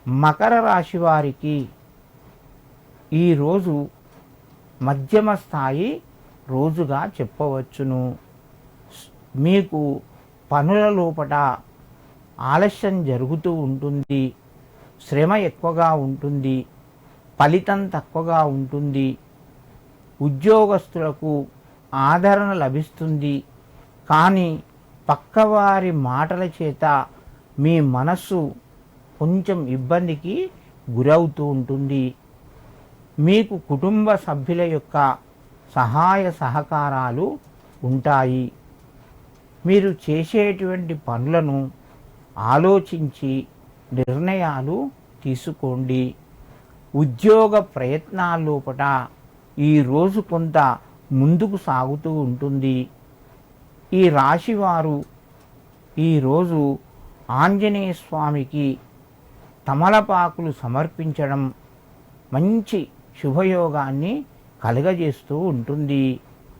మకర రాశి వారికి ఈరోజు మధ్యమ స్థాయి రోజుగా చెప్పవచ్చును. మీకు పనుల లోపట ఆలస్యం జరుగుతూ ఉంటుంది, శ్రమ ఎక్కువగా ఉంటుంది, ఫలితం తక్కువగా ఉంటుంది. ఉద్యోగస్తులకు ఆదరణ లభిస్తుంది, కానీ పక్కవారి మాటల చేత మీ మనస్సు కొంచెం ఇబ్బందికి గురవుతూ ఉంటుంది. మీకు కుటుంబ సభ్యుల యొక్క సహాయ సహకారాలు ఉంటాయి. మీరు చేసేటువంటి పనులను ఆలోచించి నిర్ణయాలు తీసుకోండి. ఉద్యోగ ప్రయత్నాల్లోపట ఈరోజు కొంత ముందుకు సాగుతూ ఉంటుంది. ఈ రాశివారు ఈరోజు ఆంజనేయ స్వామికి తమలపాకులు సమర్పించడం మంచి శుభయోగాన్ని కలుగజేస్తూ ఉంటుంది.